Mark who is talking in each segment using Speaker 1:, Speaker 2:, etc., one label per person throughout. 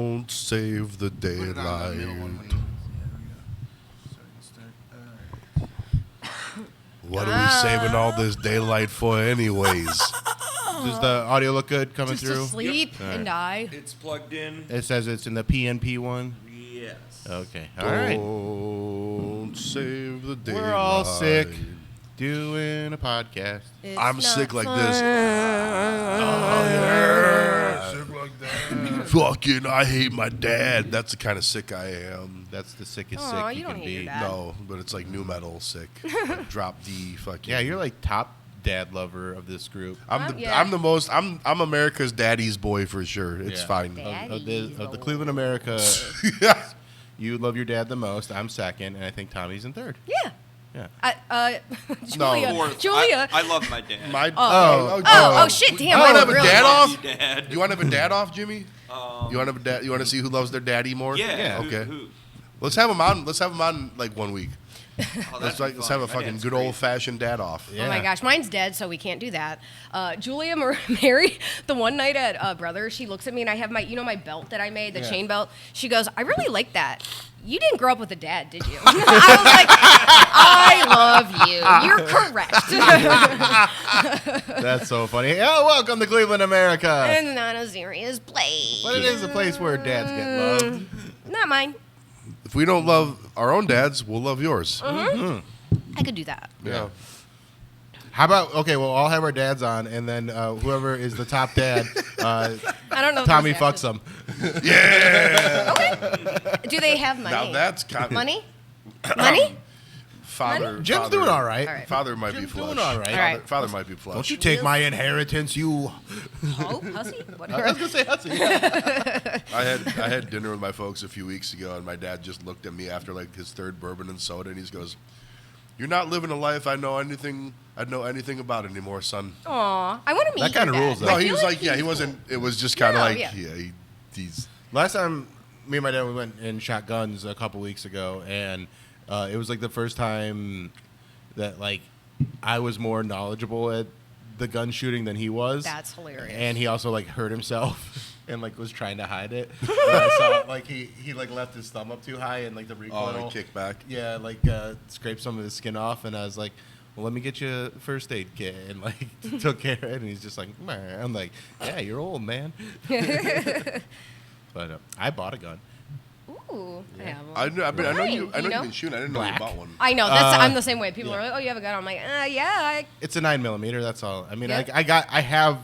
Speaker 1: Don't save the daylight. What are we saving all this daylight for anyways?
Speaker 2: Does the audio look good coming
Speaker 3: Just
Speaker 2: through?
Speaker 3: to sleep and die.
Speaker 4: It's plugged in.
Speaker 2: It says it's in the PNP one?
Speaker 4: Yes.
Speaker 2: Okay. All right.
Speaker 1: Don't save the daylight.
Speaker 2: We're all sick doing a podcast.
Speaker 3: It's
Speaker 1: I'm
Speaker 3: not
Speaker 1: sick like
Speaker 3: fun.
Speaker 1: this.
Speaker 2: Sick like that.
Speaker 1: Fucking, I hate my dad. That's the kind of sick I am.
Speaker 2: That's the sickest
Speaker 3: Aw,
Speaker 2: sick
Speaker 3: you
Speaker 2: you
Speaker 3: don't
Speaker 2: can
Speaker 3: hate your
Speaker 2: be.
Speaker 3: dad.
Speaker 1: No, but it's like new metal sick. Like drop D fucking.
Speaker 2: Yeah, you're like top dad lover of this group.
Speaker 1: I'm the most. I'm America's daddy's boy for sure. It's
Speaker 2: Yeah.
Speaker 1: fine.
Speaker 2: Of the Cleveland America, you love your dad the most. I'm second, and I think Tommy's in third.
Speaker 3: Yeah.
Speaker 2: Yeah.
Speaker 3: Julia.
Speaker 4: Fourth.
Speaker 3: Julia.
Speaker 4: I love my dad.
Speaker 1: My
Speaker 3: Oh, shit, damn.
Speaker 1: You want to have a
Speaker 3: really
Speaker 1: dad
Speaker 4: love
Speaker 1: off?
Speaker 4: you, Dad.
Speaker 1: You want to have a dad off, Jimmy? You want to have a dad? You want to see who loves their daddy more?
Speaker 4: Yeah.
Speaker 1: Okay.
Speaker 4: Who?
Speaker 1: Let's have him on. Let's have him on like 1 week.
Speaker 4: Oh,
Speaker 1: Let's
Speaker 4: that'd be
Speaker 1: have
Speaker 4: fun.
Speaker 1: a
Speaker 4: My
Speaker 1: fucking
Speaker 4: dad's
Speaker 1: good
Speaker 4: great.
Speaker 1: old fashioned dad off.
Speaker 2: Yeah.
Speaker 3: Oh my gosh, mine's dead, so we can't do that. Julia Mary, the one night at Brother, she looks at me and I have my, my belt that I made, the chain belt. She goes, "I really like that. You didn't grow up with a dad, did you?" I was like, "I love you. You're correct."
Speaker 2: That's so funny. Oh, welcome to Cleveland, America.
Speaker 3: It's not a serious place.
Speaker 2: But it is a place where dads get loved.
Speaker 3: Not mine.
Speaker 1: If we don't love our own dads, we'll love yours.
Speaker 3: I could do that.
Speaker 1: Yeah.
Speaker 2: How about, okay, well, I'll have our dads on, and then whoever is the top dad,
Speaker 3: I don't know. if
Speaker 2: Tommy
Speaker 3: those
Speaker 2: fucks
Speaker 3: dads-
Speaker 2: them.
Speaker 1: Yeah.
Speaker 3: Do they have money?
Speaker 1: Now that's kind of
Speaker 3: Money? Money?
Speaker 1: Father.
Speaker 2: Jim's
Speaker 1: father-
Speaker 2: doing all right.
Speaker 3: All right.
Speaker 1: Father might
Speaker 2: Jim's
Speaker 1: be flush.
Speaker 2: doing all right.
Speaker 3: All right.
Speaker 1: Father might be flush.
Speaker 2: Don't you take my inheritance, you.
Speaker 3: Oh, hussy?
Speaker 2: I
Speaker 3: Whatever.
Speaker 2: was going to say hussy.
Speaker 1: I had dinner with my folks a few weeks ago, and my dad just looked at me after like his third bourbon and soda, and he goes, "You're not living a life I know anything about anymore, son."
Speaker 3: Aw, I want to meet
Speaker 2: That kinda
Speaker 3: your dad.
Speaker 2: rules, though.
Speaker 1: No,
Speaker 3: I
Speaker 1: he
Speaker 3: feel
Speaker 1: was like, yeah, he
Speaker 3: he's
Speaker 1: wasn't. It was just kind of
Speaker 3: No,
Speaker 1: like,
Speaker 3: yeah.
Speaker 1: he's.
Speaker 2: Last time me and my dad we went and shot guns a couple weeks ago, and it was like the first time that like I was more knowledgeable at the gun shooting than he was.
Speaker 3: That's hilarious.
Speaker 2: And he also like hurt himself and like was trying to hide it. And I saw like he like left his thumb up too high and like the recoil.
Speaker 1: Oh, kick back.
Speaker 2: Yeah, like scraped some of his skin off, and I was like, "Well, let me get you a first aid kit," and like took care of it. And he's just like, "Man," I'm like, "Yeah, you're old, man." But I bought a gun.
Speaker 3: Ooh, I have one.
Speaker 1: I know
Speaker 3: Mine,
Speaker 1: you. I know
Speaker 3: you know?
Speaker 1: you've been shooting. I didn't know
Speaker 2: Black.
Speaker 1: you bought one.
Speaker 3: I know. I'm the same way. People are like, "Oh, you have a gun?" I'm like, "Yeah."
Speaker 2: It's a 9mm. That's all. I mean,
Speaker 3: Yeah.
Speaker 2: I have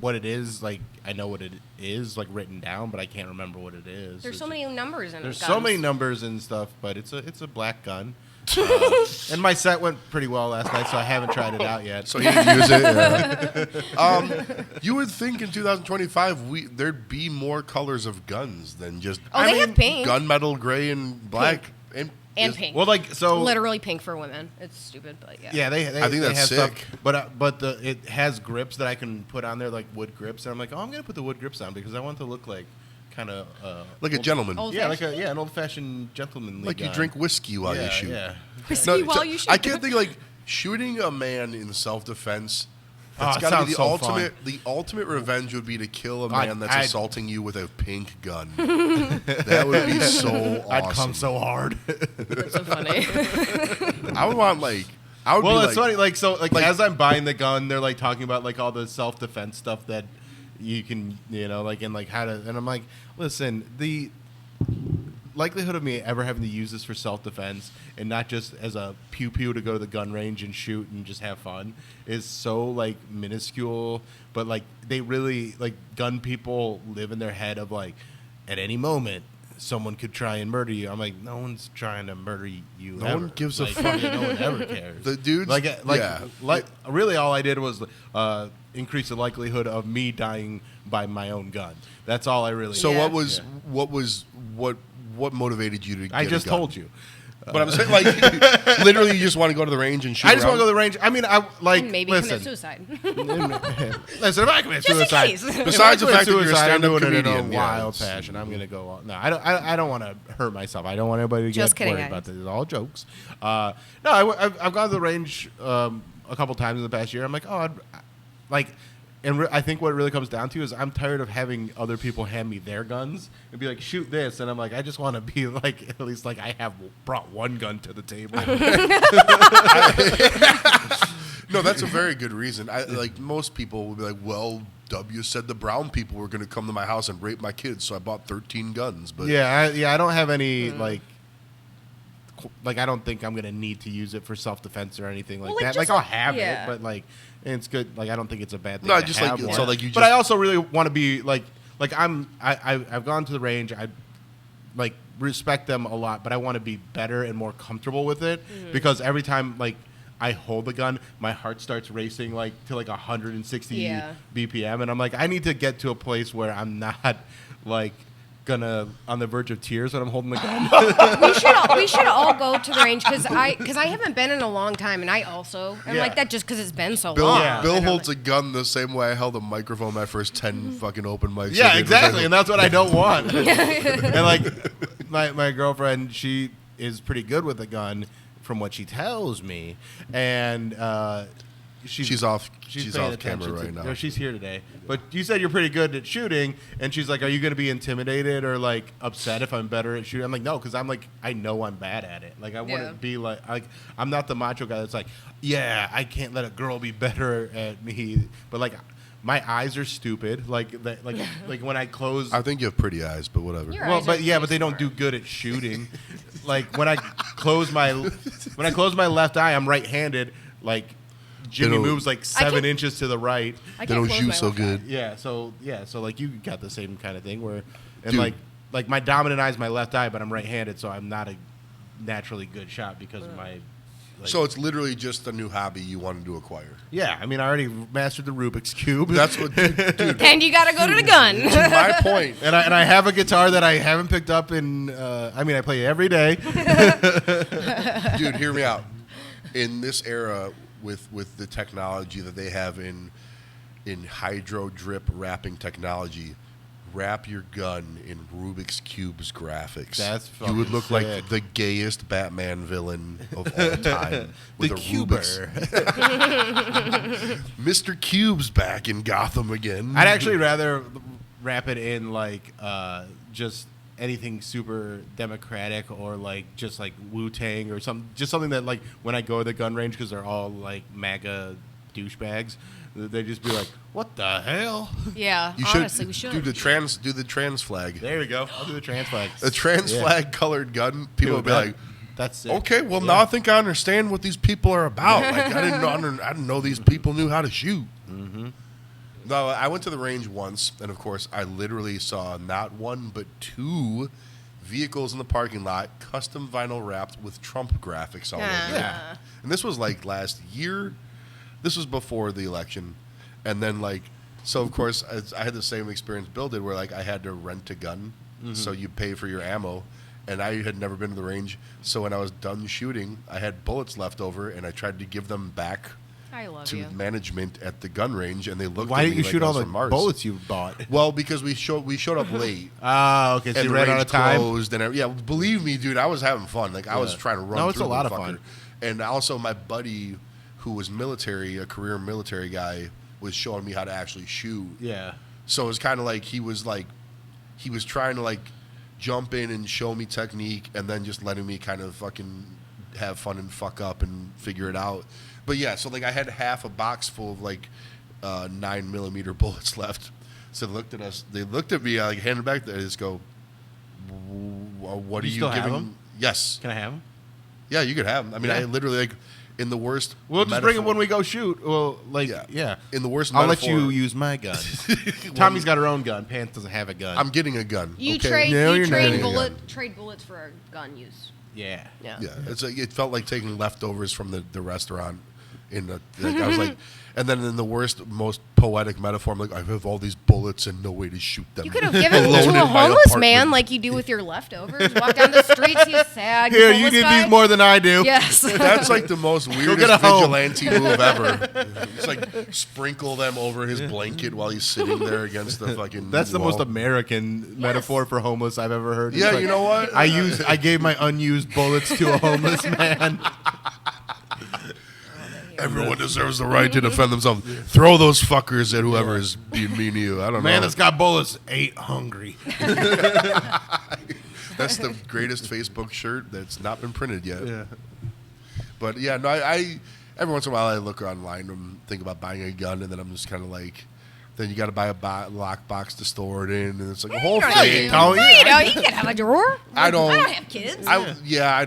Speaker 2: what it is. Like I know what it is, like written down, but I can't remember what it is.
Speaker 3: There's
Speaker 2: It's
Speaker 3: so many numbers in
Speaker 2: There's
Speaker 3: guns.
Speaker 2: so many numbers and stuff, but it's a black gun. And my set went pretty well last night, so I haven't tried it out yet.
Speaker 1: So he didn't use it. Yeah. You would think in 2025 there'd be more colors of guns than just.
Speaker 3: Oh, they have pink.
Speaker 1: Gunmetal, gray, and black,
Speaker 3: and
Speaker 1: is-
Speaker 3: pink.
Speaker 2: Well, like so.
Speaker 3: Literally pink for women. It's stupid, but yeah.
Speaker 2: Yeah, they
Speaker 1: I think
Speaker 2: they
Speaker 1: that's
Speaker 2: have stuff,
Speaker 1: sick.
Speaker 2: but it has grips that I can put on there, like wood grips, and I'm like, oh, I'm gonna put the wood grips on because I want it to look like kind of
Speaker 1: like a gentleman.
Speaker 3: Old
Speaker 2: yeah, like
Speaker 3: fashioned?
Speaker 2: an old fashioned gentlemanly
Speaker 1: Like you
Speaker 2: gun.
Speaker 1: drink whiskey while you shoot.
Speaker 2: Yeah.
Speaker 3: Whiskey while you shoot.
Speaker 1: I can't think like shooting a man in self-defense. That's
Speaker 2: it
Speaker 1: got to
Speaker 2: sounds
Speaker 1: be the
Speaker 2: so
Speaker 1: ultimate.
Speaker 2: fun.
Speaker 1: The ultimate revenge would be to kill a man that's
Speaker 2: I'd-
Speaker 1: assaulting you with a pink gun. That would be so awesome.
Speaker 2: I'd come so hard.
Speaker 3: That's so funny.
Speaker 1: I would want like. I would
Speaker 2: Well,
Speaker 1: be
Speaker 2: it's
Speaker 1: like,
Speaker 2: funny. Like so, like,
Speaker 1: like-
Speaker 2: as I'm buying the gun, they're like talking about like all the self-defense stuff that you can, like and like how to. And I'm like, listen, the likelihood of me ever having to use this for self-defense and not just as a pew-pew to go to the gun range and shoot and just have fun is so like minuscule. But like they really like gun people live in their head of like at any moment someone could try and murder you. I'm like, no one's trying to murder you.
Speaker 1: No
Speaker 2: ever.
Speaker 1: one gives a
Speaker 2: Like,
Speaker 1: fuck.
Speaker 2: No one ever cares.
Speaker 1: The dudes, yeah.
Speaker 2: Really all I did was increase the likelihood of me dying by my own gun. That's all I really
Speaker 1: So
Speaker 3: Yeah.
Speaker 1: what motivated you to?
Speaker 2: I
Speaker 1: get
Speaker 2: just
Speaker 1: a gun?
Speaker 2: told you.
Speaker 1: But I'm saying, like, literally, you just want to go to the range and shoot.
Speaker 2: I just want to go to
Speaker 1: around?
Speaker 2: the range. I mean, I like
Speaker 3: And maybe
Speaker 2: listen.
Speaker 3: commit suicide.
Speaker 2: Listen, if I commit
Speaker 3: Just in
Speaker 2: suicide,
Speaker 3: case.
Speaker 2: if
Speaker 1: Besides
Speaker 2: I
Speaker 1: the
Speaker 2: commit
Speaker 1: fact that you're a
Speaker 2: suicide, I'm
Speaker 1: stand-up
Speaker 2: doing it in a
Speaker 1: comedian, yeah,
Speaker 2: wild
Speaker 1: it's-
Speaker 2: passion. I'm gonna go. No, I don't want to hurt myself. I don't want anybody to
Speaker 3: Just
Speaker 2: get
Speaker 3: kidding,
Speaker 2: worried
Speaker 3: guys.
Speaker 2: about this. It's all jokes. No, I've gone to the range a couple times in the past year. I'm like, oh, like and I think what it really comes down to is I'm tired of having other people hand me their guns and be like, shoot this. And I'm like, I just want to be like, at least like I have brought one gun to the table.
Speaker 1: No, that's a very good reason. Like most people would be like, well, W said the brown people were going to come to my house and rape my kids, so I bought 13 guns. But
Speaker 2: I don't have any like I don't think I'm going to need to use it for self-defense or anything like that. Like I'll have it, but like it's good. Like I don't think it's a bad thing.
Speaker 1: No,
Speaker 2: to
Speaker 1: just
Speaker 2: have
Speaker 1: like
Speaker 2: one.
Speaker 1: so like you.
Speaker 2: But I also really want to be I've gone to the range. I like respect them a lot, but I want to be better and more comfortable with it because every time like I hold the gun, my heart starts racing like to like 160 BPM, and I'm like, I need to get to a place where I'm not like gonna on the verge of tears when I'm holding the gun.
Speaker 3: we should all go to the range because I haven't been in a long time, and I also am like that just because it's been so long.
Speaker 1: Bill holds a gun the same way I held a microphone my first 10 fucking open mics.
Speaker 2: Yeah, exactly, and that's what I don't want. And like my girlfriend, she is pretty good with a gun, from what she tells me, and she's off camera right now. No, she's here today. But you said you're pretty good at shooting, and she's like, "Are you going to be intimidated or like upset if I'm better at shooting?" I'm like, "No, because I'm like I know I'm bad at it. Like I wouldn't be like I'm not the macho guy that's like, yeah, I can't let a girl be better at me. But like my eyes are stupid. Like when I close,
Speaker 1: I think you have pretty eyes, but whatever.
Speaker 2: but they don't do good at shooting. Like when I close my left eye, I'm right-handed. Like Jimmy moves like 7 inches to the right.
Speaker 1: They don't shoot so good.
Speaker 2: So like you got the same kind of thing where, and like my dominant eye is my left eye, but I'm right-handed, so I'm not a naturally good shot because of my. Like,
Speaker 1: so it's literally just a new hobby you wanted to acquire.
Speaker 2: Yeah, I mean, I already mastered the Rubik's Cube.
Speaker 1: That's what, dude.
Speaker 3: And you got to go to the gun.
Speaker 1: To my point.
Speaker 2: And I have a guitar that I haven't picked up in. I play it every day.
Speaker 1: Dude, hear me out. In this era, with the technology that they have in hydro drip wrapping technology, wrap your gun in Rubik's Cube's graphics.
Speaker 2: That's
Speaker 1: you would look
Speaker 2: sick.
Speaker 1: like the gayest Batman villain of all time. With
Speaker 2: the
Speaker 1: a
Speaker 2: Cuber.
Speaker 1: Mr. Cube's back in Gotham again.
Speaker 2: I'd actually rather wrap it in like just anything super democratic or like just like Wu-Tang or something. Just something that like when I go to the gun range, because they're all like MAGA douchebags, they just be like, "What the hell?"
Speaker 3: Yeah, honestly, we should
Speaker 1: do the trans flag.
Speaker 2: There we go. I'll do the trans flag.
Speaker 1: A trans flag colored gun. People would be like,
Speaker 2: "That's it."
Speaker 1: Okay, well now I think I understand what these people are about. Like I didn't know these people knew how to shoot. Mm-hmm. No, I went to the range once, and of course, I literally saw not one but 2 vehicles in the parking lot, custom vinyl wrapped with Trump graphics all over it.
Speaker 2: Yeah.
Speaker 1: And this was like last year. This was before the election, and then so of course I had the same experience Bill did, where like I had to rent a gun, so you pay for your ammo, and I had never been to the range, so when I was done shooting, I had bullets left over, and I tried to give them back to management at the gun range, and they looked.
Speaker 2: Why
Speaker 1: at
Speaker 2: didn't
Speaker 1: me
Speaker 2: you
Speaker 1: like
Speaker 2: shoot
Speaker 1: I
Speaker 2: all
Speaker 1: was
Speaker 2: the
Speaker 1: from Mars.
Speaker 2: bullets you bought?
Speaker 1: Well, because we showed up late.
Speaker 2: Oh, okay. So
Speaker 1: And
Speaker 2: you
Speaker 1: the
Speaker 2: ran out
Speaker 1: range
Speaker 2: of time.
Speaker 1: closed, and believe me, dude, I was having fun. Like I was trying to run.
Speaker 2: No, it's
Speaker 1: through
Speaker 2: a lot of
Speaker 1: the
Speaker 2: fun.
Speaker 1: fucker. And also, my buddy, who was military, a career military guy, was showing me how to actually shoot.
Speaker 2: Yeah.
Speaker 1: So it was kind of like he was trying to like jump in and show me technique, and then just letting me kind of fucking have fun and fuck up and figure it out. But yeah, so like I had half a box full of like 9mm bullets left. So they looked at us. They looked at me. I like handed back. They just go, "What are you
Speaker 2: still have
Speaker 1: giving?"
Speaker 2: them?
Speaker 1: Yes.
Speaker 2: Can I have them?
Speaker 1: Yeah, you could have them. I mean,
Speaker 2: Yeah.
Speaker 1: I literally like in the worst.
Speaker 2: We'll just bring them when we go shoot. Well, like yeah.
Speaker 1: In the worst.
Speaker 2: I'll
Speaker 1: metaphor,
Speaker 2: let you use my gun. Tommy's got her own gun. Pants doesn't have a gun.
Speaker 1: I'm getting a gun.
Speaker 3: You
Speaker 1: okay?
Speaker 3: trade
Speaker 1: not.
Speaker 3: trade bullets for a gun use.
Speaker 2: Yeah.
Speaker 1: Yeah, it's like, it felt like taking leftovers from the restaurant. I was like, and then in the worst, most poetic metaphor, I'm like, I have all these bullets and no way to shoot them.
Speaker 3: You could have given them
Speaker 1: Alone
Speaker 3: to
Speaker 1: in
Speaker 3: a
Speaker 1: my
Speaker 3: homeless
Speaker 1: apartment.
Speaker 3: man like you do with your leftovers. Walk down the street, see a sad
Speaker 2: Here, you
Speaker 3: homeless
Speaker 2: did
Speaker 3: guy.
Speaker 2: these more than I do.
Speaker 3: Yes.
Speaker 1: That's like the most
Speaker 2: get
Speaker 1: weirdest
Speaker 2: a home.
Speaker 1: vigilante move ever. It's like sprinkle them over his blanket while he's sitting there against the fucking
Speaker 2: That's the
Speaker 1: wall.
Speaker 2: most American metaphor for homeless I've ever heard. It's
Speaker 1: Yeah,
Speaker 2: like,
Speaker 1: you know what?
Speaker 2: I gave my unused bullets to a homeless man.
Speaker 1: Everyone deserves the right to defend themselves. Throw those fuckers at whoever is being mean to you. I don't know.
Speaker 2: Man that's got bullets ain't hungry.
Speaker 1: That's the greatest Facebook shirt that's not been printed yet.
Speaker 2: Yeah.
Speaker 1: But yeah, no, I every once in a while I look online and think about buying a gun, and then I'm just kind of like, then you got to buy a lockbox to store it in, and it's like a whole thing.
Speaker 3: You can have a drawer.
Speaker 1: I don't
Speaker 3: have kids.
Speaker 1: I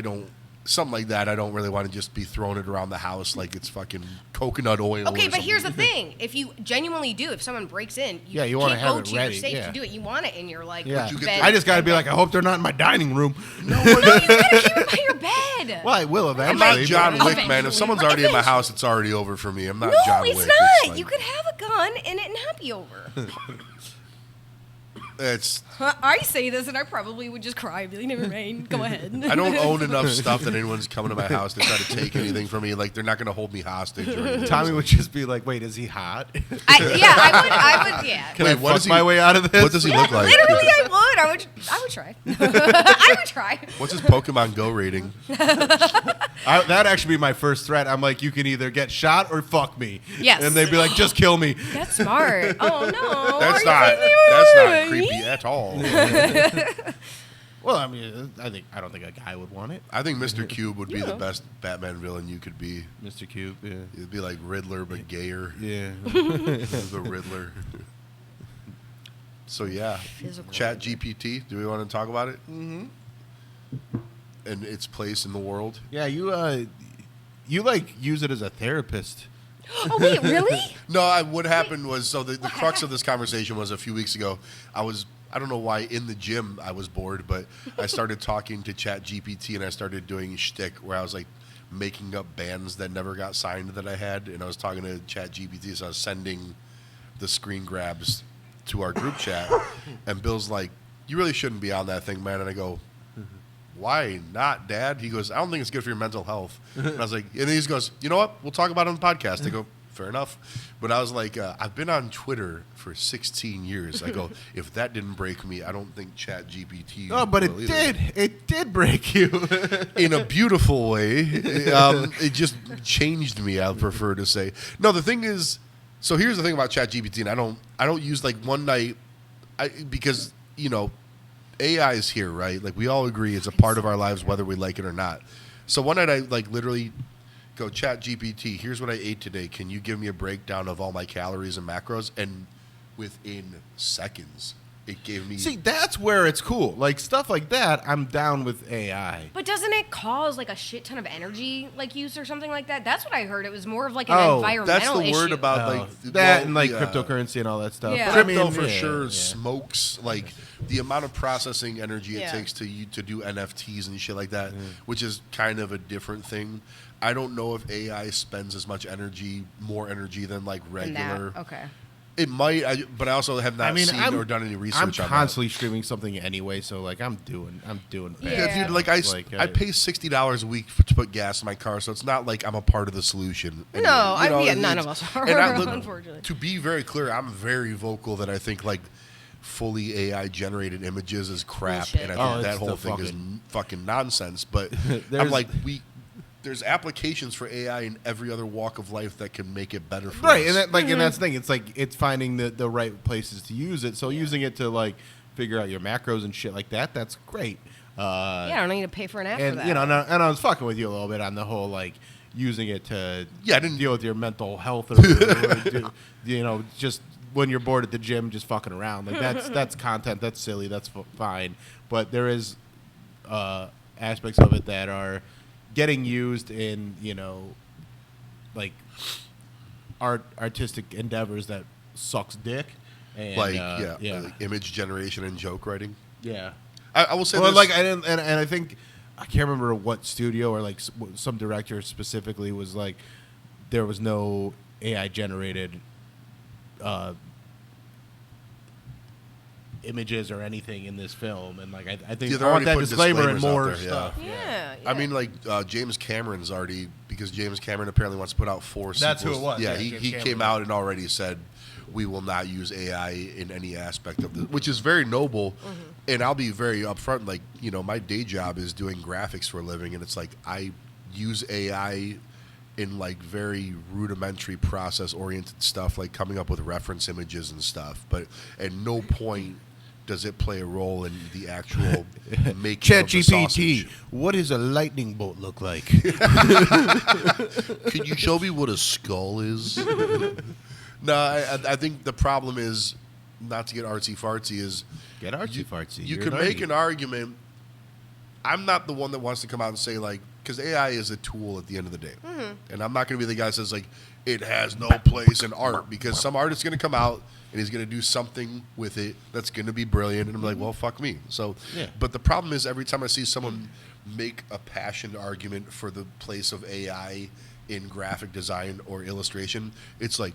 Speaker 1: don't. Something like that. I don't really want to just be throwing it around the house like it's fucking coconut oil.
Speaker 3: Okay,
Speaker 1: or
Speaker 3: but here's the
Speaker 1: something.
Speaker 3: thing: if you genuinely do, if someone breaks in,
Speaker 2: You want to
Speaker 3: can't
Speaker 2: have
Speaker 3: go
Speaker 2: it
Speaker 3: to
Speaker 2: ready.
Speaker 3: your safe
Speaker 2: Yeah.
Speaker 3: to do it. You want it in your like
Speaker 2: Yeah.
Speaker 3: bed.
Speaker 2: I just got to be like, I hope they're not in my dining room.
Speaker 3: No, you gotta keep it by your bed.
Speaker 2: Well, I will
Speaker 1: I'm
Speaker 2: eventually.
Speaker 1: not John
Speaker 3: but-
Speaker 1: Wick, man. If someone's already in my
Speaker 3: Eventually.
Speaker 1: house, it's already over for me. I'm not
Speaker 3: No,
Speaker 1: John Wick.
Speaker 3: it's not.
Speaker 1: like-
Speaker 3: You could have a gun and it not be over.
Speaker 1: It's.
Speaker 3: I say this and I probably would just cry. Be like, never mind. Go ahead.
Speaker 1: I don't own enough stuff that anyone's coming to my house to try to take anything from me. Like they're not going to hold me hostage. Or anything.
Speaker 2: Tommy would just be like, wait, is he hot?
Speaker 3: I would. Yeah.
Speaker 2: Can
Speaker 1: Wait,
Speaker 2: I
Speaker 1: what
Speaker 2: fuck
Speaker 1: does he-
Speaker 2: my way out of this?
Speaker 1: What does he look like?
Speaker 3: Literally, I would try. I would try.
Speaker 1: What's his Pokemon Go rating?
Speaker 2: That'd actually be my first threat. I'm like, you can either get shot or fuck me.
Speaker 3: Yes.
Speaker 2: And they'd be like, just kill me.
Speaker 3: That's smart. Oh no.
Speaker 1: That's
Speaker 3: Are you
Speaker 1: not
Speaker 3: thinking
Speaker 1: creepy at all.
Speaker 2: Well, I mean, I don't think a guy would want it.
Speaker 1: I think Mr. Cube would be the best Batman villain you could be.
Speaker 2: Mr. Cube, yeah.
Speaker 1: It'd be like Riddler, but gayer.
Speaker 2: Yeah.
Speaker 1: The Riddler. So yeah,
Speaker 3: Physical
Speaker 1: ChatGPT. Do we want to talk about it? Mm-hmm. And its place in the world.
Speaker 2: Yeah, you like use it as a therapist.
Speaker 3: Oh wait, really?
Speaker 1: No, what happened was, so the crux of this conversation was a few weeks ago. I don't know why in the gym I was bored, but I started talking to ChatGPT and I started doing shtick where I was like making up bands that never got signed that I had, and I was talking to ChatGPT, so I was sending the screen grabs to our group chat, and Bill's like, "You really shouldn't be on that thing, man." And I go, "Why not, Dad?" He goes, "I don't think it's good for your mental health." And I was like, and he goes, "You know what? We'll talk about it on the podcast." I go, "Fair enough." But I was like, I've been on Twitter for 16 years. I go, if that didn't break me, I don't think ChatGPT.
Speaker 2: Oh, but it
Speaker 1: will either.
Speaker 2: did. It did break you.
Speaker 1: In a beautiful way. It just changed me, I prefer to say. No, the thing is, so here's the thing about ChatGPT, and I don't use like one night, because, you know, AI is here, right? Like we all agree it's a part of our lives whether we like it or not. So one night I like literally go, ChatGPT, here's what I ate today. Can you give me a breakdown of all my calories and macros? And within seconds, it gave me...
Speaker 2: See, that's where it's cool. Like stuff like that, I'm down with AI.
Speaker 3: But doesn't it cause like a shit ton of energy like use or something like that? That's what I heard. It was more of like an
Speaker 2: Oh,
Speaker 3: environmental
Speaker 1: That's the word
Speaker 3: issue.
Speaker 1: about
Speaker 2: Oh,
Speaker 1: like...
Speaker 2: that and
Speaker 1: well,
Speaker 2: like
Speaker 1: yeah.
Speaker 2: cryptocurrency and all that stuff.
Speaker 3: Yeah.
Speaker 2: But I
Speaker 1: Crypto
Speaker 2: mean,
Speaker 1: for
Speaker 2: yeah,
Speaker 1: sure
Speaker 2: yeah.
Speaker 1: smokes like the amount of processing energy it
Speaker 3: Yeah.
Speaker 1: takes to do NFTs and shit like that, which is kind of a different thing. I don't know if AI spends as much energy, more energy than like
Speaker 3: And that-
Speaker 1: regular.
Speaker 3: Okay.
Speaker 1: It might, but I also have not seen or done any
Speaker 2: I'm
Speaker 1: research on
Speaker 2: constantly streaming something anyway, so like I'm doing bad.
Speaker 1: that.
Speaker 3: Yeah.
Speaker 1: Yeah, dude, like I pay $60 a week to put gas in my car, so it's not like I'm a part of the solution.
Speaker 3: No, none
Speaker 1: it's-
Speaker 3: of us are,
Speaker 1: and
Speaker 3: unfortunately.
Speaker 1: To be very clear, I'm very vocal that I think like fully AI generated images is crap,
Speaker 3: Bullshit.
Speaker 1: and I
Speaker 2: Oh,
Speaker 1: think that
Speaker 2: it's
Speaker 1: whole
Speaker 2: the
Speaker 1: thing is fucking nonsense. But I'm
Speaker 2: There's-
Speaker 1: like, there's applications for AI in every other walk of life that can make it better for
Speaker 2: Right,
Speaker 1: us.
Speaker 2: and that, and that's the thing. It's like it's finding the right places to use it. So using it to like figure out your macros and shit like that, that's great.
Speaker 3: Yeah, I don't need to pay for an app for
Speaker 2: And
Speaker 3: that.
Speaker 2: you know, and I was fucking with you a little bit on the whole like using it to
Speaker 1: Yeah, I didn't-
Speaker 2: deal with your mental health or you know, just when you're bored at the gym, just fucking around. Like that's content. That's silly. That's fine. But there is aspects of it that are getting used in, you know, like artistic endeavors that sucks dick. And,
Speaker 1: like
Speaker 2: yeah,
Speaker 1: like image generation and joke writing.
Speaker 2: yeah.
Speaker 1: I will say
Speaker 2: Well,
Speaker 1: this,
Speaker 2: like, and I think I can't remember what studio or like some director specifically was like, there was no AI generated images or anything in this film, and like I think
Speaker 1: Yeah, they're
Speaker 2: I want
Speaker 1: already
Speaker 2: that
Speaker 1: putting
Speaker 2: disclaimer and
Speaker 1: disclaimers out
Speaker 2: more
Speaker 1: there, yeah.
Speaker 2: stuff.
Speaker 3: yeah,
Speaker 1: I mean, like James Cameron's already, because James Cameron apparently wants to put out 4 sequels.
Speaker 2: That's who it was,
Speaker 1: Yeah,
Speaker 2: yeah,
Speaker 1: he
Speaker 2: James
Speaker 1: came
Speaker 2: Cameron.
Speaker 1: out and already said we will not use AI in any aspect of this, which is very noble. And I'll be very upfront. Like, you know, my day job is doing graphics for a living, and it's like I use AI in like very rudimentary process oriented stuff, like coming up with reference images and stuff. But at no point does it play a role in the actual making of the
Speaker 2: ChatGPT,
Speaker 1: sausage.
Speaker 2: what does a lightning bolt look like?
Speaker 1: Could you show me what a skull is? No, I think the problem is, not to get artsy fartsy, is
Speaker 2: Get artsy fartsy.
Speaker 1: you
Speaker 2: You're
Speaker 1: can
Speaker 2: an
Speaker 1: make
Speaker 2: arty.
Speaker 1: an argument. I'm not the one that wants to come out and say, like, because AI is a tool at the end of the day. And I'm not going to be the guy that says, like, it has no place in art, because some artist's going to come out and he's going to do something with it that's going to be brilliant. And I'm like, well, fuck me. So,
Speaker 2: Yeah.
Speaker 1: but the problem is, every time I see someone make a passionate argument for the place of AI in graphic design or illustration, it's like,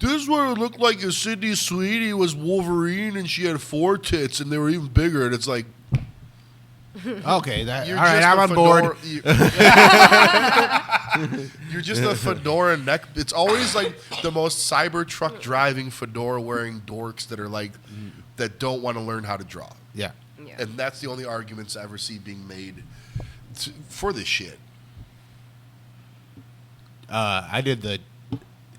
Speaker 1: this is what it looked like if Sydney Sweeney was Wolverine and she had 4 tits and they were even bigger. And it's like,
Speaker 2: Okay, that,
Speaker 1: you're
Speaker 2: all right,
Speaker 1: just
Speaker 2: I'm
Speaker 1: a
Speaker 2: on
Speaker 1: fedora-
Speaker 2: board.
Speaker 1: You're just a fedora neck. It's always like the most Cybertruck driving, fedora wearing dorks that are like, that don't want to learn how to draw.
Speaker 2: Yeah.
Speaker 3: Yeah.
Speaker 1: And that's the only arguments I ever see being made for this shit.
Speaker 2: I did the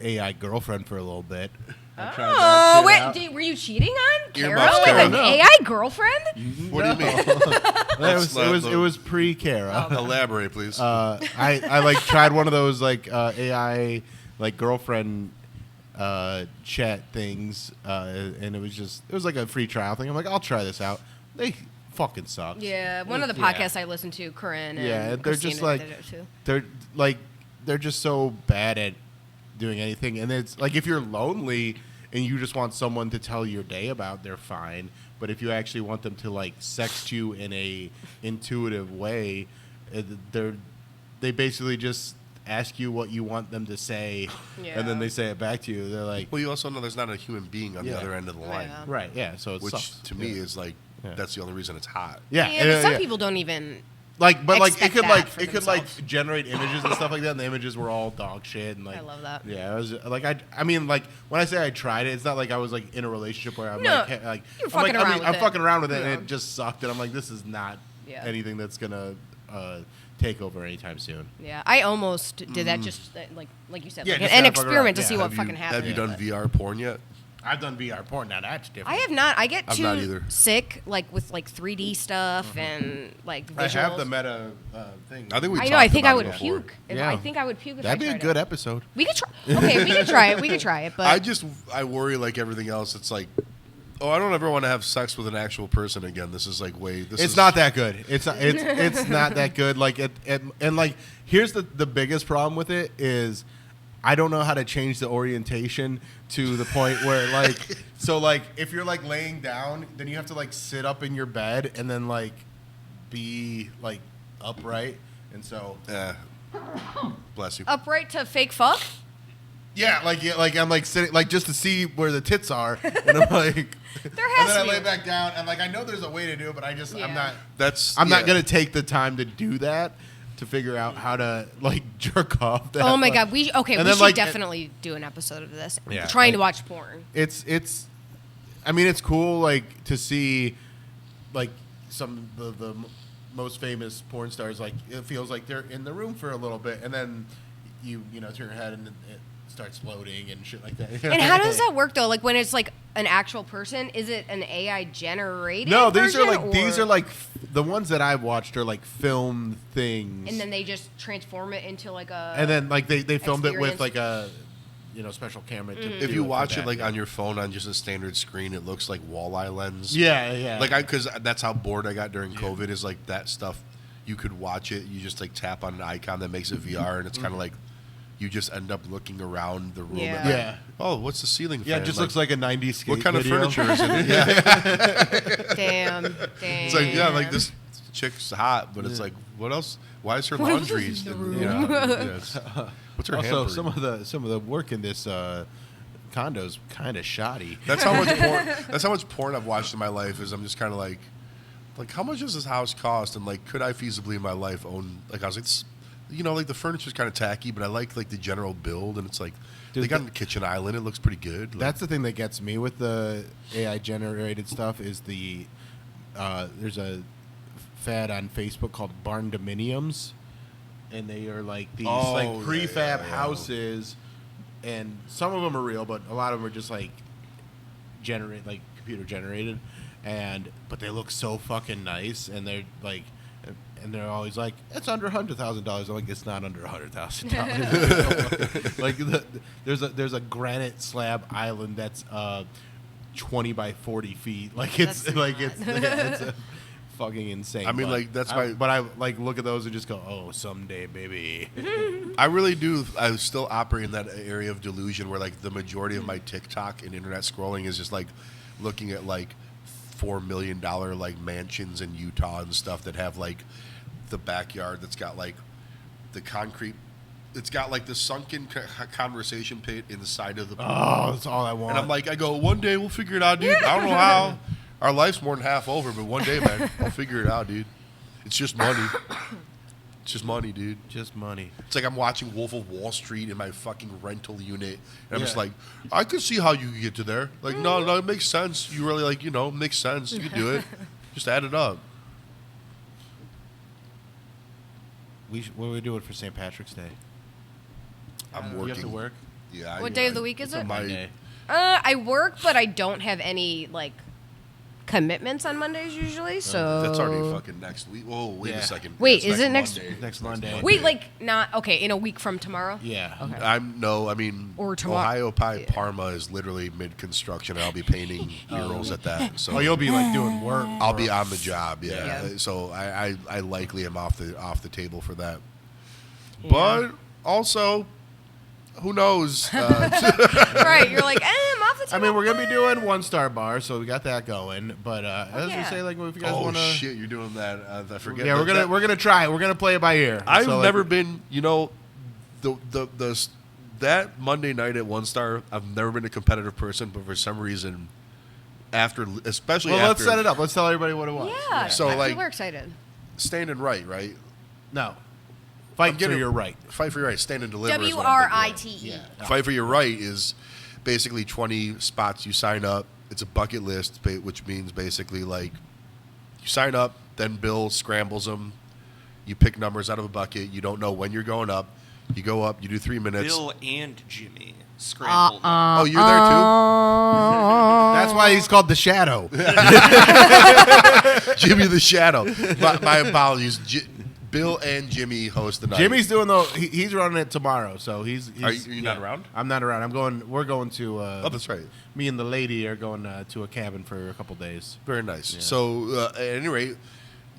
Speaker 2: AI girlfriend for a little bit. I tried that
Speaker 3: Oh,
Speaker 2: shit
Speaker 3: wait,
Speaker 2: out.
Speaker 3: were you cheating on Kara
Speaker 1: Earmuffs,
Speaker 3: with
Speaker 1: Kara.
Speaker 3: an
Speaker 2: No.
Speaker 3: AI girlfriend?
Speaker 1: What do you mean?
Speaker 2: It was pre-Kara.
Speaker 1: Elaborate, please.
Speaker 2: I like tried one of those like AI like girlfriend chat things, and it was like a free trial thing. I'm like, I'll try this out. They fucking suck.
Speaker 3: Yeah, one of the
Speaker 2: Yeah.
Speaker 3: podcasts I listened to, Corinne and
Speaker 2: Yeah, they're
Speaker 3: Christina
Speaker 2: just like
Speaker 3: did it too.
Speaker 2: they're just so bad at doing anything. And it's like, if you're lonely and you just want someone to tell your day about, they're fine. But if you actually want them to like sext you in a intuitive way, they basically just ask you what you want them to say, and then
Speaker 3: Yeah.
Speaker 2: they say it back to you. They're like,
Speaker 1: Well, you also know there's not a human being on
Speaker 2: Yeah.
Speaker 1: the other end of the line,
Speaker 3: Yeah.
Speaker 2: right, yeah. So it
Speaker 1: which
Speaker 2: sucks.
Speaker 1: to me
Speaker 2: Yeah.
Speaker 1: is like,
Speaker 2: Yeah.
Speaker 1: that's the only reason it's hot.
Speaker 2: yeah.
Speaker 3: Yeah, but some people don't even.
Speaker 2: Like, but like it
Speaker 3: expect
Speaker 2: could
Speaker 3: that
Speaker 2: like
Speaker 3: for
Speaker 2: it could
Speaker 3: themselves.
Speaker 2: like generate images and stuff like that, and the images were all dog shit and like.
Speaker 3: I love that.
Speaker 2: Yeah, I was like I mean like when I say I tried it, it's not like I was like in a relationship where I'm
Speaker 3: No,
Speaker 2: like
Speaker 3: you're
Speaker 2: I'm
Speaker 3: fucking
Speaker 2: like,
Speaker 3: around with
Speaker 2: I'm
Speaker 3: it.
Speaker 2: fucking around with it,
Speaker 3: Yeah.
Speaker 2: and it just sucked, and I'm like, this is not
Speaker 3: Yeah.
Speaker 2: anything that's gonna take over anytime soon.
Speaker 3: Yeah, I almost did that just like you said,
Speaker 2: Yeah,
Speaker 3: like
Speaker 2: just
Speaker 3: an
Speaker 2: kinda fuck
Speaker 3: experiment
Speaker 2: around.
Speaker 3: to
Speaker 2: Yeah,
Speaker 3: see what
Speaker 1: Have you-
Speaker 3: fucking happens.
Speaker 1: Have you done
Speaker 3: but-
Speaker 1: VR porn yet?
Speaker 2: I've done VR porn. Now that's different.
Speaker 3: I have not. I get
Speaker 1: I've not
Speaker 3: too
Speaker 1: either.
Speaker 3: sick, like with like 3D stuff and like
Speaker 2: I
Speaker 3: visuals.
Speaker 2: have the meta thing.
Speaker 1: I think we.
Speaker 3: I know. I
Speaker 1: talked
Speaker 3: think I
Speaker 1: about
Speaker 3: would
Speaker 1: it before.
Speaker 3: puke. If
Speaker 2: Yeah.
Speaker 3: I think I would puke if
Speaker 2: That'd
Speaker 3: I
Speaker 2: be a
Speaker 3: tried
Speaker 2: good
Speaker 3: it.
Speaker 2: episode.
Speaker 3: We could try. Okay, we could try it. We could try it, but
Speaker 1: I worry like everything else. It's like, oh, I don't ever want to have sex with an actual person again. This is like way. This
Speaker 2: It's
Speaker 1: is
Speaker 2: not that good. It's not that good. Like and like here's the biggest problem with it is I don't know how to change the orientation to the point where like so like if you're like laying down, then you have to like sit up in your bed and then like be like upright, and so
Speaker 1: Bless you.
Speaker 3: upright to fake fuck.
Speaker 2: yeah, like I'm like sitting like just to see where the tits are, and I'm like
Speaker 3: There
Speaker 2: and
Speaker 3: has
Speaker 2: then I
Speaker 3: to
Speaker 2: lay
Speaker 3: be.
Speaker 2: back down and like I know there's a way to do it, but I'm
Speaker 3: Yeah.
Speaker 2: not.
Speaker 1: That's.
Speaker 2: I'm not
Speaker 1: yeah.
Speaker 2: gonna take the time to do that to figure out how to like jerk off. That
Speaker 3: Oh my
Speaker 2: much.
Speaker 3: god, we
Speaker 2: And
Speaker 3: we
Speaker 2: then,
Speaker 3: should
Speaker 2: like,
Speaker 3: definitely do an episode of this.
Speaker 2: Yeah,
Speaker 3: Trying to
Speaker 2: like-
Speaker 3: watch porn.
Speaker 2: It's. I mean, it's cool like to see, like some of the most famous porn stars. Like it feels like they're in the room for a little bit, and then you turn your head and it starts floating and shit like that.
Speaker 3: And how does that work though? Like when it's like an actual person, is it an AI generated?
Speaker 2: No, these are
Speaker 3: version,
Speaker 2: like
Speaker 3: or-
Speaker 2: the ones that I've watched are like film things.
Speaker 3: And then they just transform it into like a.
Speaker 2: And then like they filmed it with
Speaker 3: experience.
Speaker 2: like a special camera. To
Speaker 1: If
Speaker 2: do
Speaker 1: you
Speaker 2: for
Speaker 1: watch
Speaker 2: that.
Speaker 1: it like on your phone on just a standard screen, it looks like walleye lens.
Speaker 2: yeah.
Speaker 1: Like because that's how bored I got during COVID. Is like that stuff. You could watch it. You just like tap on an icon that makes it VR, and it's kind of like you just end up looking around the room.
Speaker 3: Yeah.
Speaker 1: And like,
Speaker 2: Yeah.
Speaker 1: oh, what's the ceiling fan?
Speaker 2: Yeah, it just looks like a 90s skate
Speaker 1: what kind
Speaker 2: video.
Speaker 1: of furniture is in it? Yeah.
Speaker 3: Damn.
Speaker 1: It's like yeah, like this chick's hot, but it's like what else? Why is her
Speaker 3: What else
Speaker 1: laundry?
Speaker 3: is in the
Speaker 1: in-
Speaker 3: room?
Speaker 1: yeah, it's- what's her
Speaker 2: Also,
Speaker 1: hamper?
Speaker 2: some of the work in this condo's kind of shoddy.
Speaker 1: That's how much porn. That's how much porn I've watched in my life. Is I'm just kind of like how much does this house cost? And like, could I feasibly in my life own? Like, I was like, this, like the furniture's kind of tacky, but I like the general build, and it's like
Speaker 2: Dude,
Speaker 1: they got a kitchen island. It looks pretty good. Like,
Speaker 2: That's the thing that gets me with the AI generated stuff is there's a fad on Facebook called barn dominiums, and they are like these
Speaker 1: Oh,
Speaker 2: like
Speaker 1: yeah,
Speaker 2: prefab
Speaker 1: yeah.
Speaker 2: houses, and some of them are real, but a lot of them are just like computer generated, but they look so fucking nice, and they're like. And they're always like, it's under $100,000. I'm like, it's not under $100,000. Like, there's a granite slab island that's 20 by 40 feet. Like it's fucking insane.
Speaker 1: I mean, like, that's why.
Speaker 2: But I like look at those and just go, oh, someday, baby.
Speaker 1: I really do. I still operate in that area of delusion where like the majority of my TikTok and internet scrolling is just like looking at like $4 million like mansions in Utah and stuff that have like the backyard that's got like the concrete. It's got like the sunken conversation pit in the side of the pool.
Speaker 2: Oh, that's all I want.
Speaker 1: And I'm like, I go, one day we'll figure it out, dude. I don't know how. Our life's more than half over, but one day, man, I'll figure it out, dude. It's just money. It's just money, dude.
Speaker 2: Just money.
Speaker 1: It's like I'm watching Wolf of Wall Street in my fucking rental unit. And I'm just
Speaker 2: Yeah.
Speaker 1: like, I could see how you could get to there. Like, no, it makes sense. You really, like, it makes sense. You can do it. Just add it up.
Speaker 2: What are we doing for St. Patrick's Day?
Speaker 1: I'm
Speaker 2: You
Speaker 1: working.
Speaker 2: have to work?
Speaker 1: Yeah.
Speaker 3: What day of the week is it?
Speaker 2: Monday.
Speaker 3: I work, but I don't have any like commitments on Mondays usually. So
Speaker 1: That's already fucking next week. Whoa, wait
Speaker 2: Yeah.
Speaker 1: a second.
Speaker 3: Wait,
Speaker 1: It's
Speaker 3: is it next-
Speaker 1: Monday.
Speaker 2: Next Monday.
Speaker 3: Wait, like not okay in a week from tomorrow.
Speaker 2: Yeah.
Speaker 3: Okay.
Speaker 1: I mean,
Speaker 3: Or tomorrow.
Speaker 1: Ohio Pie
Speaker 3: Yeah.
Speaker 1: Parma is literally mid-construction. I'll be painting murals at that. So
Speaker 2: Oh, you'll be like doing work.
Speaker 1: I'll be on the job, yeah.
Speaker 3: Yeah.
Speaker 1: So I likely am off the table for that. But also, who knows?
Speaker 3: Right, you're like, I'm off the
Speaker 2: I
Speaker 3: table.
Speaker 2: mean, we're gonna be doing 1-star bar, so we got that going. But as we
Speaker 3: yeah.
Speaker 2: say, like, if you guys
Speaker 1: Oh
Speaker 2: want to,
Speaker 1: shit, you're doing that? I forget.
Speaker 2: yeah, we're gonna try. We're gonna play it by ear.
Speaker 1: I've
Speaker 2: So, like,
Speaker 1: never been. That Monday night at One Star. I've never been a competitive person, but for some reason, especially
Speaker 2: Well,
Speaker 1: after
Speaker 2: let's set it up. Let's tell everybody what it was.
Speaker 3: Yeah.
Speaker 1: So,
Speaker 3: I-
Speaker 1: like-
Speaker 3: we're excited.
Speaker 1: standing right, right?
Speaker 2: No, fight
Speaker 1: I'm getting-
Speaker 2: for your right.
Speaker 1: Fight for your right. Stand and deliver. is what I'm thinking of.
Speaker 3: WRITE.
Speaker 1: Fight for your right is basically 20 spots you sign up. It's a bucket list, which means basically like you sign up, then Bill scrambles them. You pick numbers out of a bucket. You don't know when you're going up. You go up. You do 3 minutes.
Speaker 4: Bill and Jimmy scrambled.
Speaker 1: Oh, you're there too.
Speaker 2: That's why he's called the Shadow.
Speaker 1: Jimmy the Shadow. My apologies. Bill and Jimmy host the night.
Speaker 2: Jimmy's doing he's running it tomorrow, so he's
Speaker 1: Are you not around?
Speaker 2: I'm not around. We're going to.
Speaker 1: Oh, that's right.
Speaker 2: Me and the lady are going to a cabin for a couple days.
Speaker 1: Very nice.
Speaker 2: Yeah.
Speaker 1: So, at any rate,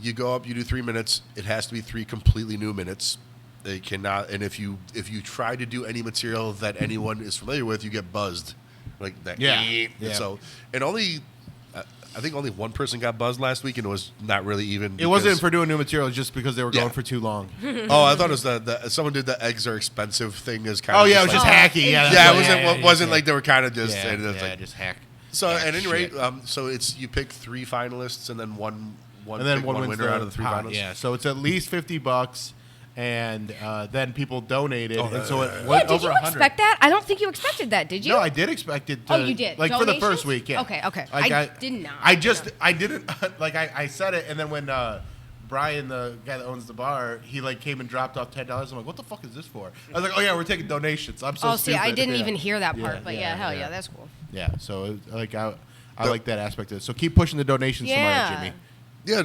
Speaker 1: you go up, you do 3 minutes. It has to be 3 completely new minutes. They cannot, and if you try to do any material that anyone is familiar with, you get buzzed, like that.
Speaker 2: Yeah.
Speaker 1: And
Speaker 2: Yeah.
Speaker 1: so, and I think only one person got buzzed last week, and it was not really even.
Speaker 2: It wasn't
Speaker 1: because-
Speaker 2: for doing new material, just because they were
Speaker 1: Yeah.
Speaker 2: going for too long.
Speaker 1: Oh, I thought it was the someone did the eggs are expensive thing as kind
Speaker 2: Oh
Speaker 1: of.
Speaker 2: yeah, it was just
Speaker 1: like,
Speaker 2: hacky. Yeah,
Speaker 1: yeah,
Speaker 2: that's
Speaker 1: it wasn't like they were kind of just.
Speaker 2: yeah,
Speaker 1: and it's
Speaker 2: yeah,
Speaker 1: like,
Speaker 2: just hack.
Speaker 1: so
Speaker 2: hack
Speaker 1: at any rate,
Speaker 2: shit.
Speaker 1: so it's you pick 3 finalists and then one
Speaker 2: and then
Speaker 1: pick
Speaker 2: one
Speaker 1: one
Speaker 2: wins
Speaker 1: winner out of the 3
Speaker 2: pot,
Speaker 1: finalists.
Speaker 2: Yeah, so it's at least $50, and then people donated,
Speaker 1: Oh,
Speaker 2: and so it
Speaker 3: Yeah,
Speaker 2: went
Speaker 3: did
Speaker 2: over
Speaker 3: you
Speaker 2: 100.
Speaker 3: expect that? I don't think you expected that, did you?
Speaker 2: No, I did expect it. To,
Speaker 3: Oh, you did?
Speaker 2: Like for the
Speaker 3: Donations?
Speaker 2: first week, yeah.
Speaker 3: Okay.
Speaker 2: Like,
Speaker 3: I did not.
Speaker 2: I didn't like. I said it, and then when Brian, the guy that owns the bar, he like came and dropped off $10. I'm like, what the fuck is this for? I was like, oh yeah, we're taking donations. I'm so
Speaker 3: Oh, see,
Speaker 2: stupid.
Speaker 3: I didn't
Speaker 2: Yeah.
Speaker 3: even hear that part,
Speaker 2: Yeah,
Speaker 3: but
Speaker 2: yeah,
Speaker 3: hell
Speaker 2: yeah.
Speaker 3: yeah, that's cool.
Speaker 2: Yeah, so like I like that aspect of it. So keep pushing the donations
Speaker 3: Yeah.
Speaker 2: tomorrow, Jimmy.
Speaker 1: Yeah,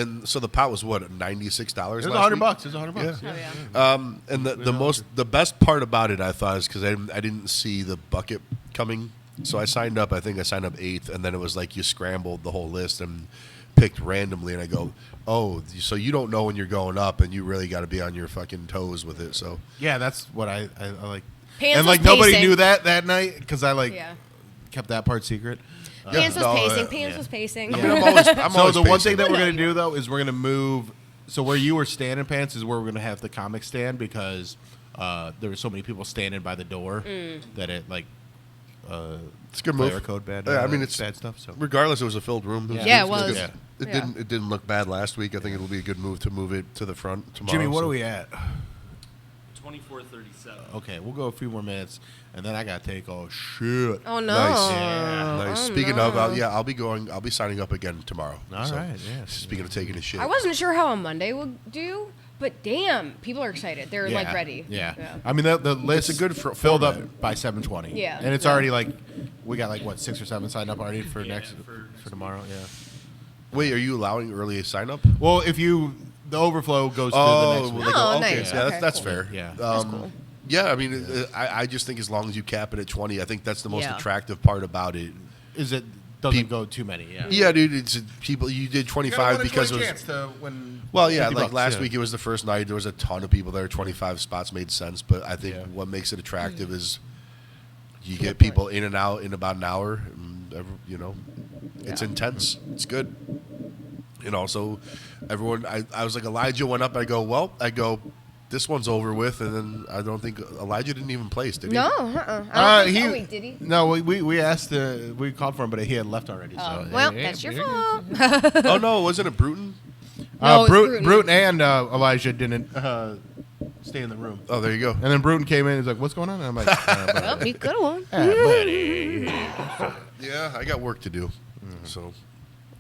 Speaker 1: and so the pot was what $96.
Speaker 2: It was $100. It was $100.
Speaker 1: Yeah.
Speaker 3: Hell yeah.
Speaker 1: And the best part about it, I thought, is because I didn't see the bucket coming, so I signed up. I think I signed up 8th, and then it was like you scrambled the whole list and picked randomly, and I go, oh, so you don't know when you're going up, and you really got to be on your fucking toes with it. So
Speaker 2: Yeah, that's what I like.
Speaker 3: Pants
Speaker 2: and
Speaker 3: was
Speaker 2: like nobody
Speaker 3: pacing.
Speaker 2: knew that night because I like
Speaker 3: Yeah.
Speaker 2: kept that part secret.
Speaker 3: Pants was
Speaker 1: no,
Speaker 3: pacing.
Speaker 1: yeah.
Speaker 3: Pants was pacing.
Speaker 1: I mean, I'm
Speaker 2: So
Speaker 1: always
Speaker 2: the one
Speaker 1: pacing.
Speaker 2: thing that we're
Speaker 3: No,
Speaker 2: gonna
Speaker 3: you
Speaker 2: do though is we're gonna move. So where you were standing, Pants, is where we're gonna have the comic stand because there were so many people standing by the door that it like
Speaker 1: it's a good
Speaker 2: player
Speaker 1: move.
Speaker 2: code bad.
Speaker 1: Yeah, I mean, it's
Speaker 2: bad stuff. So
Speaker 1: regardless, it was a filled room.
Speaker 3: Yeah, it was.
Speaker 1: good. It
Speaker 3: Yeah.
Speaker 1: didn't look bad last week. I think it'll be a good move to move it to the front tomorrow.
Speaker 2: Jimmy, what
Speaker 1: so.
Speaker 2: are we at?
Speaker 4: 2437.
Speaker 2: Okay, we'll go a few more minutes, and then I gotta take shit.
Speaker 3: Oh no.
Speaker 1: Nice.
Speaker 2: Yeah.
Speaker 1: Nice.
Speaker 3: Oh,
Speaker 1: Speaking
Speaker 3: no.
Speaker 1: of, I'll be signing up again tomorrow.
Speaker 2: All right, yes.
Speaker 1: Speaking of taking a shit.
Speaker 3: I wasn't sure how a Monday would do, But damn, people are excited. They're like ready.
Speaker 2: Yeah. I mean, the list
Speaker 1: It's a good
Speaker 2: filled
Speaker 1: format.
Speaker 2: up by 7:20.
Speaker 3: Yeah.
Speaker 2: And it's
Speaker 3: Yeah.
Speaker 2: already like we got like what 6 or 7 signed up already for for tomorrow. Yeah.
Speaker 1: Wait, are you allowing early sign up?
Speaker 2: Well, if the overflow goes to the next
Speaker 1: well,
Speaker 2: week.
Speaker 1: they go,
Speaker 3: Oh,
Speaker 1: okay,
Speaker 3: nice.
Speaker 1: yeah,
Speaker 3: Okay,
Speaker 1: that's
Speaker 3: cool.
Speaker 1: fair.
Speaker 2: Yeah.
Speaker 3: That's cool.
Speaker 1: Yeah, I mean, I just think as long as you cap it at 20, I think that's the most
Speaker 3: Yeah.
Speaker 1: attractive part about it.
Speaker 2: Is it doesn't go too many? Yeah.
Speaker 1: Yeah, dude, it's people. You did 25 because it was. Well, yeah, like
Speaker 2: $50,
Speaker 1: last
Speaker 2: yeah.
Speaker 1: week it was the first night. There was a ton of people there. 25 spots made sense, but I think what makes it attractive is you get people in and out in about an hour. And it's intense. It's good. And also, everyone. I was like, Elijah went up. I go, this one's over with, and then I don't think Elijah didn't even place, did he?
Speaker 3: No, I don't think so. Wait, did he?
Speaker 2: No, we asked, we called for him, but he had left already. So
Speaker 3: Well, that's your fault.
Speaker 1: Oh no, wasn't it Bruton?
Speaker 3: No, it's
Speaker 2: Bruton
Speaker 3: Bruton.
Speaker 2: and Elijah didn't stay in the room.
Speaker 1: Oh, there you go.
Speaker 2: And then Bruton came in and he's like, what's going on? And I'm like,
Speaker 3: Well, he could have won.
Speaker 2: buddy.
Speaker 1: Yeah, I got work to do. So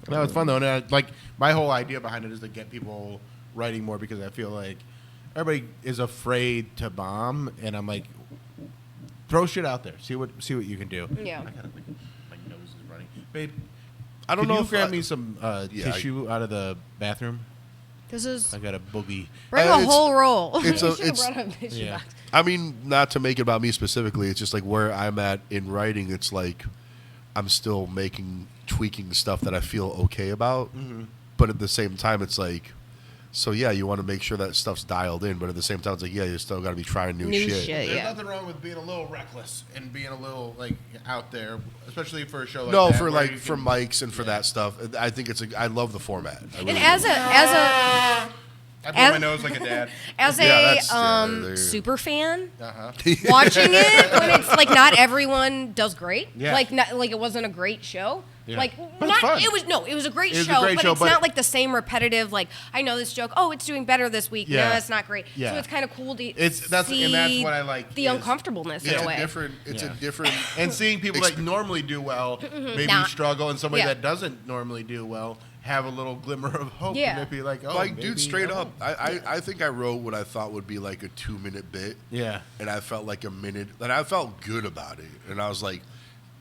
Speaker 2: No, it's fun though. And like my whole idea behind it is to get people writing more because I feel like everybody is afraid to bomb, and I'm like, throw shit out there. See what you can do.
Speaker 3: Yeah.
Speaker 2: I gotta, like, my nose is running, babe.
Speaker 1: I don't
Speaker 2: Could
Speaker 1: know
Speaker 2: you
Speaker 1: if
Speaker 2: grab
Speaker 1: I-
Speaker 2: me some tissue out of the bathroom?
Speaker 3: This is
Speaker 2: I got a boogie.
Speaker 3: bring a
Speaker 1: it's-
Speaker 3: whole roll.
Speaker 1: it's
Speaker 3: You
Speaker 1: a-
Speaker 3: should have
Speaker 1: it's-
Speaker 3: brought a tissue
Speaker 2: Yeah.
Speaker 3: box.
Speaker 1: I mean, not to make it about me specifically. It's just like where I'm at in writing. It's like I'm still tweaking stuff that I feel okay about, but at the same time, it's like, so yeah, you want to make sure that stuff's dialed in, but at the same time, it's like, yeah, you still got to be trying new shit.
Speaker 2: There's
Speaker 3: Yeah.
Speaker 2: nothing wrong with being a little reckless and being a little like out there, especially for a show like
Speaker 1: No,
Speaker 2: that.
Speaker 1: for
Speaker 2: where
Speaker 1: like
Speaker 2: you
Speaker 1: for
Speaker 2: can-
Speaker 1: mics and for that stuff. I think I love the format. I really
Speaker 3: And
Speaker 1: do.
Speaker 3: as a
Speaker 2: I blow
Speaker 3: as-
Speaker 2: my nose like a dad.
Speaker 3: as
Speaker 1: Yeah,
Speaker 3: a
Speaker 1: that's- yeah, there-
Speaker 3: super fan,
Speaker 2: Uh-huh.
Speaker 3: watching it when it's like not everyone does great.
Speaker 2: Yeah.
Speaker 3: Like it wasn't a great show.
Speaker 2: Yeah.
Speaker 3: Like
Speaker 2: But it's fun.
Speaker 3: it was a great
Speaker 2: It was a
Speaker 3: show,
Speaker 2: great
Speaker 3: but
Speaker 2: show,
Speaker 3: it's
Speaker 2: but-
Speaker 3: not like the same repetitive like I know this joke. Oh, it's doing better this week.
Speaker 2: Yeah.
Speaker 3: No, it's not great.
Speaker 2: Yeah.
Speaker 3: So it's kind of cool to
Speaker 2: That's
Speaker 3: see
Speaker 2: what I like.
Speaker 3: the
Speaker 2: is-
Speaker 3: uncomfortableness
Speaker 1: It's
Speaker 3: in a
Speaker 1: a
Speaker 3: way.
Speaker 1: different. It's
Speaker 2: Yeah.
Speaker 1: a different.
Speaker 2: And seeing people that normally do well maybe
Speaker 3: Nah.
Speaker 2: struggle, and somebody
Speaker 3: Yeah.
Speaker 2: that doesn't normally do well have a little glimmer of hope.
Speaker 3: Yeah.
Speaker 2: And they'd be like, oh,
Speaker 1: Like,
Speaker 2: maybe
Speaker 1: dude, straight
Speaker 2: I
Speaker 1: up, I think I wrote what I thought would be like a 2-minute bit.
Speaker 2: Yeah.
Speaker 1: And I felt like a minute, and I felt good about it. And I was like,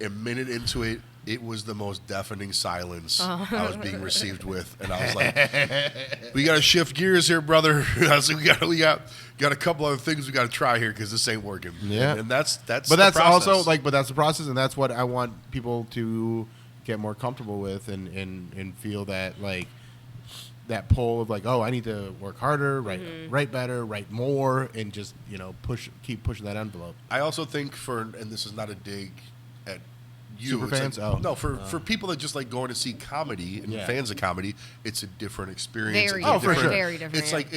Speaker 1: a minute into it, it was the most deafening silence I was being received with. And I was like, we got to shift gears here, brother. I was like, we got a couple other things we got to try here because this ain't working.
Speaker 2: Yeah.
Speaker 1: And that's
Speaker 2: But
Speaker 1: the
Speaker 2: that's
Speaker 1: process.
Speaker 2: also like, but that's the process, and that's what I want people to get more comfortable with, and feel that like that pull of like, oh, I need to work harder, write better, write more, and just keep pushing that envelope.
Speaker 1: I also think and this is not a dig at you.
Speaker 2: Super
Speaker 1: it's
Speaker 2: fans?
Speaker 1: like-
Speaker 2: Oh.
Speaker 1: No, for people that just like going to see comedy and
Speaker 2: Yeah.
Speaker 1: fans of comedy, it's a different experience.
Speaker 3: Very
Speaker 1: It's a
Speaker 2: Oh, for
Speaker 3: different.
Speaker 2: sure.
Speaker 3: Very different.
Speaker 1: It's
Speaker 3: yeah.
Speaker 1: like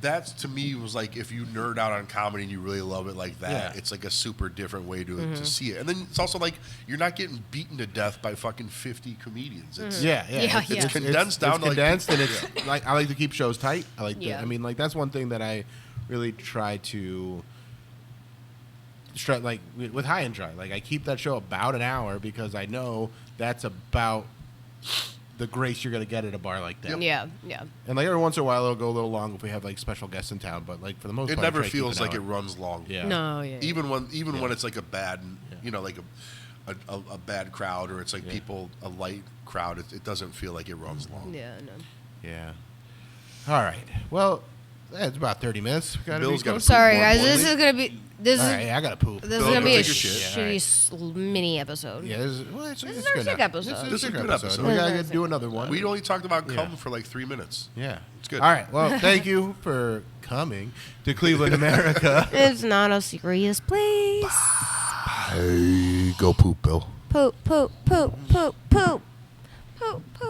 Speaker 1: that to me was like if you nerd out on comedy and you really love it like that,
Speaker 2: Yeah.
Speaker 1: it's like a super different way to see it. And then it's also like you're not getting beaten to death by fucking 50 comedians. It's
Speaker 2: Yeah,
Speaker 3: Yeah,
Speaker 1: it's
Speaker 3: yeah.
Speaker 1: condensed down
Speaker 2: It's
Speaker 1: to like
Speaker 2: condensed, and it's like I like to keep shows tight. I like
Speaker 3: Yeah.
Speaker 2: I mean, like that's one thing that I really try to like with High and Dry. Like I keep that show about an hour because I know that's about the grace you're gonna get at a bar like that.
Speaker 3: yeah.
Speaker 2: And like every once in a while it'll go a little long if we have like special guests in town, but like for the most
Speaker 1: it
Speaker 2: part, I
Speaker 1: never
Speaker 2: try to keep
Speaker 1: feels
Speaker 2: an
Speaker 1: like it
Speaker 2: hour.
Speaker 1: runs long.
Speaker 2: Yeah.
Speaker 3: No, yeah.
Speaker 1: Even when it's like a bad, like a bad crowd or it's like a light crowd, it doesn't feel like it runs long.
Speaker 3: Yeah, no.
Speaker 2: Yeah. All right. Well, it's about 30 minutes.
Speaker 1: Bill's got
Speaker 3: I'm
Speaker 1: to
Speaker 3: sorry,
Speaker 1: poop, more
Speaker 3: guys. This
Speaker 1: importantly.
Speaker 3: is gonna be this
Speaker 2: All
Speaker 3: is
Speaker 2: right, I gotta poop.
Speaker 3: this is
Speaker 1: Bill,
Speaker 3: gonna
Speaker 1: go
Speaker 3: be a
Speaker 1: take your shit.
Speaker 3: shitty mini episode.
Speaker 2: Yeah, this
Speaker 3: is our sick episode.
Speaker 1: This is a good episode.
Speaker 2: We
Speaker 3: This
Speaker 2: gotta
Speaker 3: is our
Speaker 2: do
Speaker 3: sick
Speaker 2: another one.
Speaker 1: We only talked about
Speaker 2: Yeah.
Speaker 1: cum for like 3 minutes.
Speaker 2: Yeah,
Speaker 1: It's good.
Speaker 2: All right. Well, thank you for coming to Cleveland, America.
Speaker 3: It's not a serious place.
Speaker 1: Hey, go poop, Bill.
Speaker 3: Poop, poop, poop, poop, poop, poop, poop.